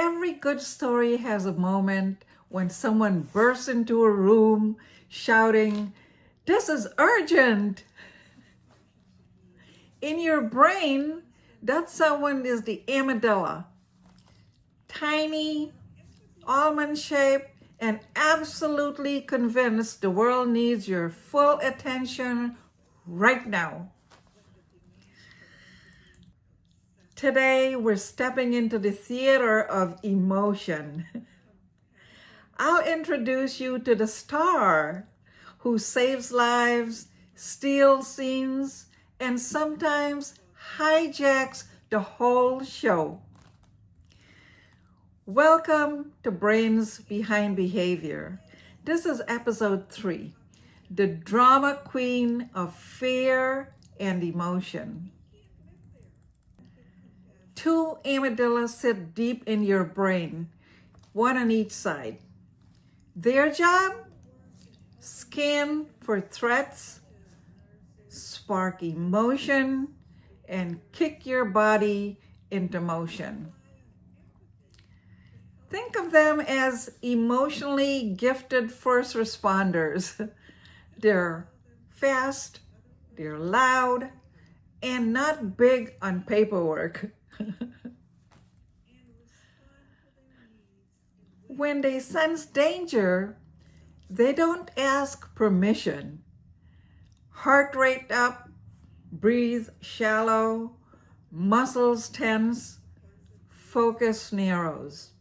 Every good story has a moment when someone bursts into a room shouting, "This is urgent!" In your brain, that someone is the amygdala. Tiny, almond-shaped, and absolutely convinced the world needs your full attention right now. Today, we're stepping into the theater of emotion. I'll introduce you to the star who saves lives, steals scenes, and sometimes hijacks the whole show. Welcome to Brains Behind Behavior. This is episode 3, the drama queen of fear and emotion. 2 amygdalas sit deep in your brain, one on each side. Their job? Scan for threats, spark emotion, and kick your body into motion. Think of them as emotionally gifted first responders. They're fast, they're loud, and not big on paperwork. When they sense danger, they don't ask permission. Heart rate up, breathe shallow, muscles tense, focus narrows.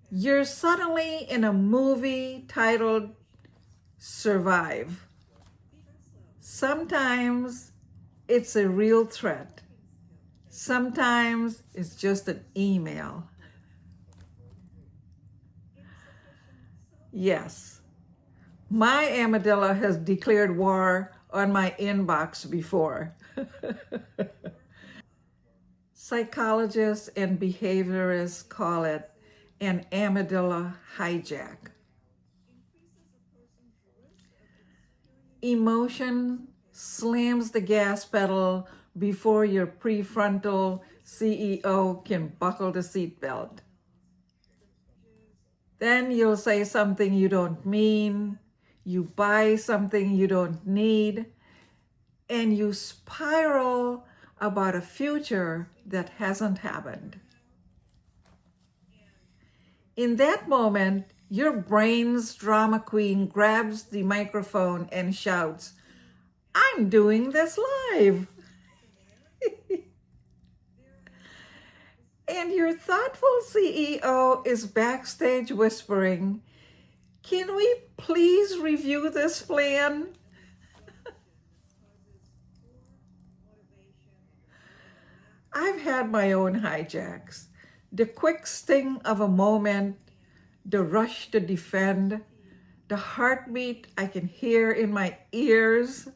You're suddenly in a movie titled Survive. Sometimes it's a real threat. Sometimes it's just an email. Yes, my amygdala has declared war on my inbox before. Psychologists and behaviorists call it an amygdala hijack. Emotion slams the gas pedal before your prefrontal CEO can buckle the seatbelt. Then you'll say something you don't mean, you buy something you don't need, and you spiral about a future that hasn't happened. In that moment, your brain's drama queen grabs the microphone and shouts, "I'm doing this live!" And your thoughtful CEO is backstage whispering, "Can we please review this plan?" I've had my own hijacks. The quick sting of a moment, the rush to defend, the heartbeat I can hear in my ears.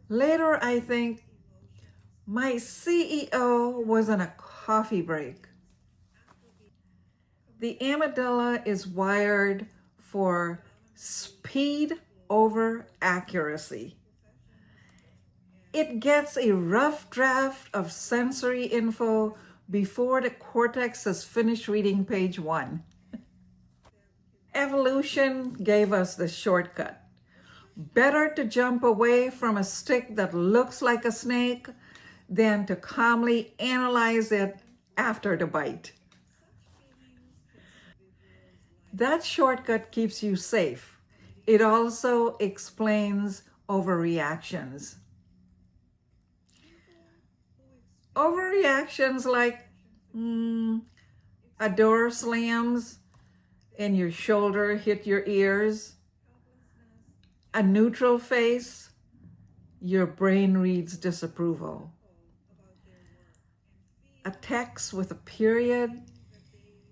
Later, I think, my CEO was on a coffee break. The amygdala is wired for speed over accuracy. It gets a rough draft of sensory info before the cortex has finished reading page 1. Evolution gave us the shortcut. Better to jump away from a stick that looks like a snake than to calmly analyze it after the bite. That shortcut keeps you safe. It also explains overreactions. Overreactions like a door slams and your shoulder hit your ears, a neutral face, your brain reads disapproval. A text with a period,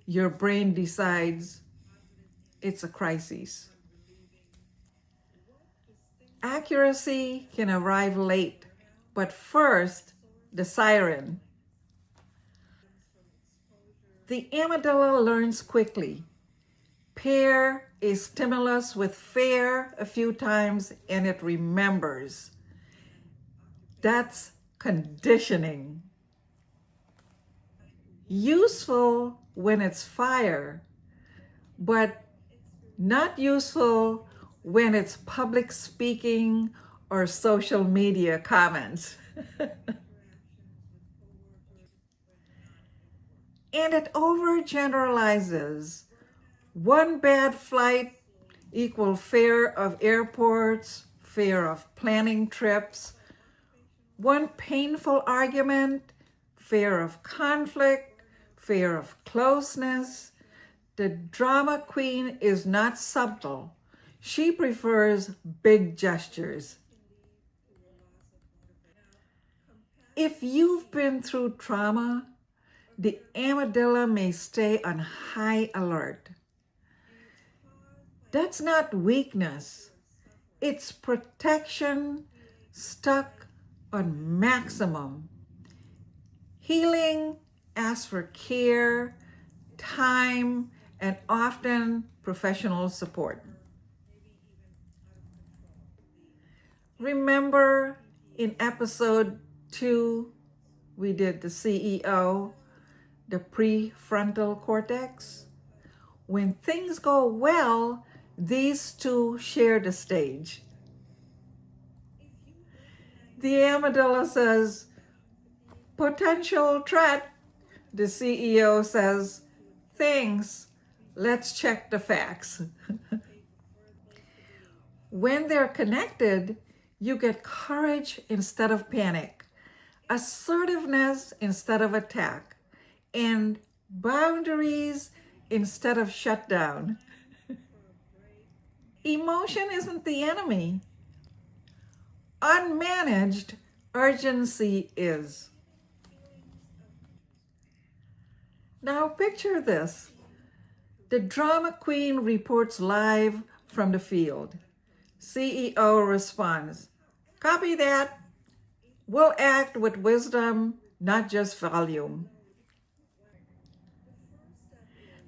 your brain decides it's a crisis. Accuracy can arrive late, but first, the siren. The amygdala learns quickly. Pair a stimulus with fear a few times and it remembers. That's conditioning. Useful when it's fire, but not useful when it's public speaking or social media comments. And it overgeneralizes. One bad flight equal fear of airports, fear of planning trips. One painful argument, fear of conflict, fear of closeness. The drama queen is not subtle. She prefers big gestures. If you've been through trauma, the amygdala may stay on high alert. That's not weakness. It's protection stuck on maximum. Healing asks for care, time, and often professional support. Remember in episode 2, we did the CEO, the prefrontal cortex? When things go well, these two share the stage. The amygdala says, potential threat. The CEO says, thanks, let's check the facts. When they're connected, you get courage instead of panic, assertiveness instead of attack, and boundaries instead of shutdown. Emotion isn't the enemy. Unmanaged urgency is. Now picture this. The drama queen reports live from the field. CEO responds, copy that. We'll act with wisdom, not just volume.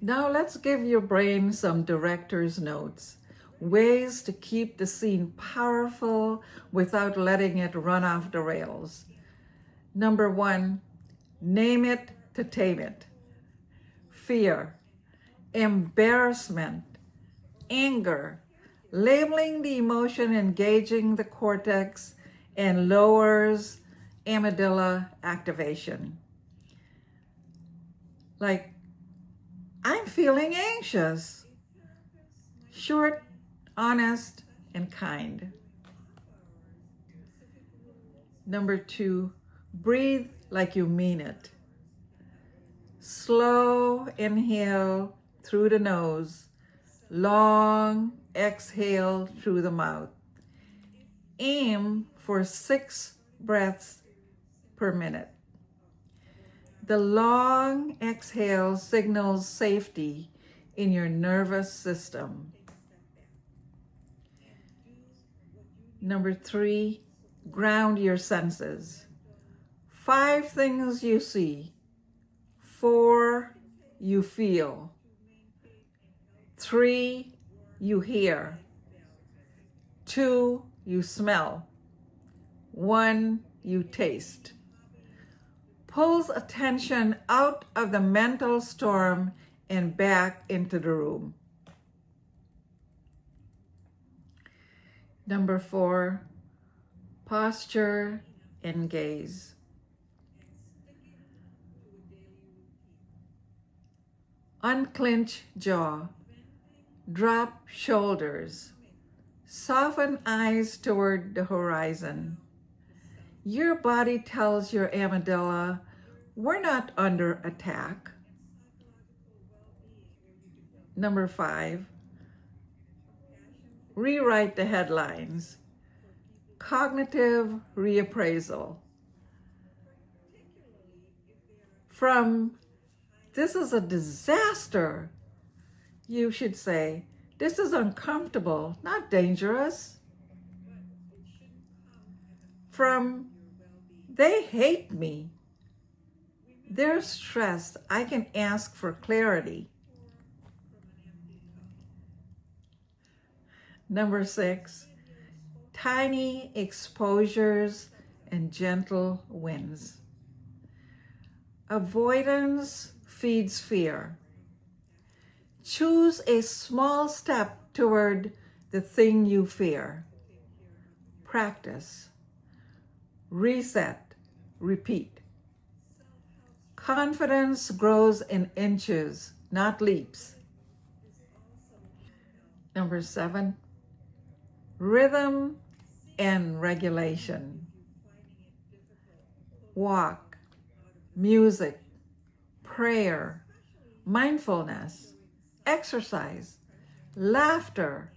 Now let's give your brain some director's notes. Ways to keep the scene powerful without letting it run off the rails. Number 1, name it to tame it. Fear, embarrassment, anger. Labeling the emotion engaging the cortex and lowers amygdala activation. Like, I'm feeling anxious. Short, honest, and kind. Number 2, breathe like you mean it. Slow inhale through the nose, long exhale through the mouth. Aim for 6 breaths per minute. The long exhale signals safety in your nervous system. Number 3, ground your senses. 5 things you see. 4 you feel. 3 you hear. 2 you smell. 1 you taste. Pulls attention out of the mental storm and back into the room. Number 4, posture and gaze. Unclench jaw, drop shoulders, soften eyes toward the horizon. Your body tells your amygdala, we're not under attack. Number 5, rewrite the headlines. Cognitive reappraisal. From this is a disaster, you should say, this is uncomfortable, not dangerous. From they hate me, they're stressed, I can ask for clarity. Number 6, tiny exposures and gentle wins. Avoidance feeds fear. Choose a small step toward the thing you fear. Practice. Reset. Repeat. Confidence grows in inches, not leaps. Number 7, rhythm and regulation. Walk, music, prayer, mindfulness, exercise, laughter,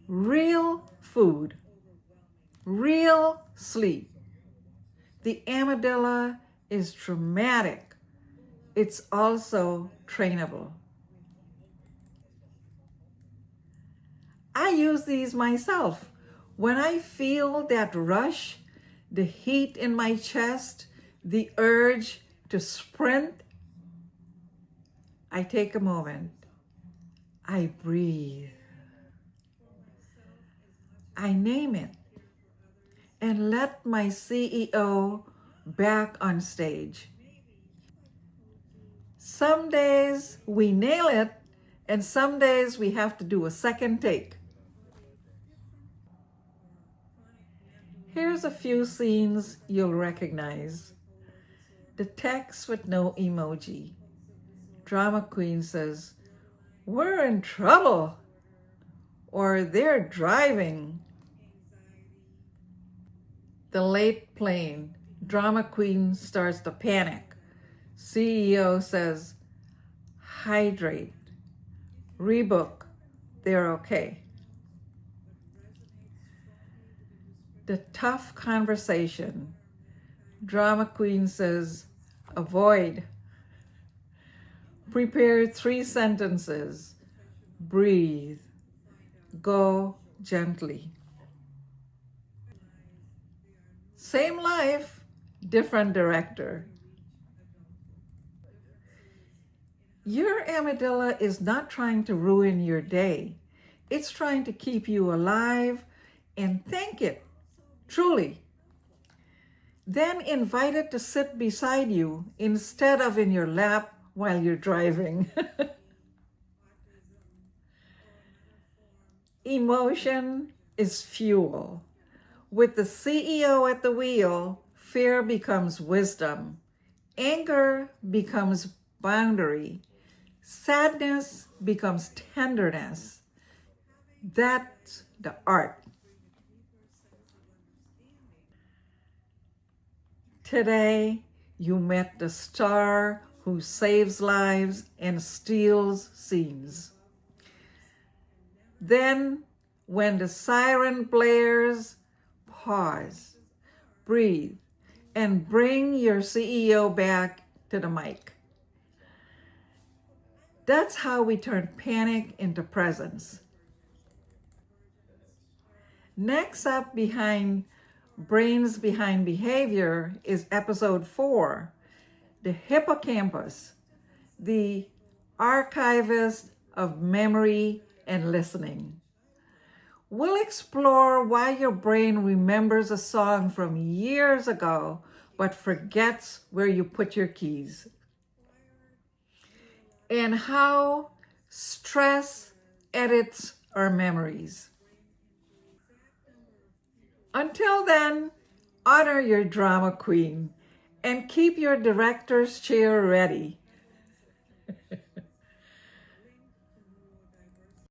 real food, real sleep. The amygdala is traumatic. It's also trainable. I use these myself. When I feel that rush, the heat in my chest, the urge to sprint, I take a moment. I breathe. I name it and let my CEO back on stage. Some days we nail it, and some days we have to do a second take. Here's a few scenes you'll recognize. The text with no emoji. Drama queen says, "We're in trouble," or "They're driving." The late plane. Drama queen starts to panic. CEO says, "Hydrate. Rebook. They're okay." The tough conversation. Drama queen says, "Avoid. Prepare 3 sentences. Breathe. Go gently." Same life, different director. Your amygdala is not trying to ruin your day. It's trying to keep you alive, and thank it, truly. Then invite it to sit beside you instead of in your lap while you're driving. Emotion is fuel. With the CEO at the wheel, fear becomes wisdom. Anger becomes boundary. Sadness becomes tenderness. That's the art. Today, you met the star who saves lives and steals scenes. Then, when the siren blares, pause, breathe, and bring your CEO back to the mic. That's how we turn panic into presence. Next up behind Brains Behind Behavior is episode 4, the hippocampus, the archivist of memory and listening. We'll explore why your brain remembers a song from years ago but forgets where you put your keys, and how stress edits our memories. Until then, honor your drama queen and keep your director's chair ready.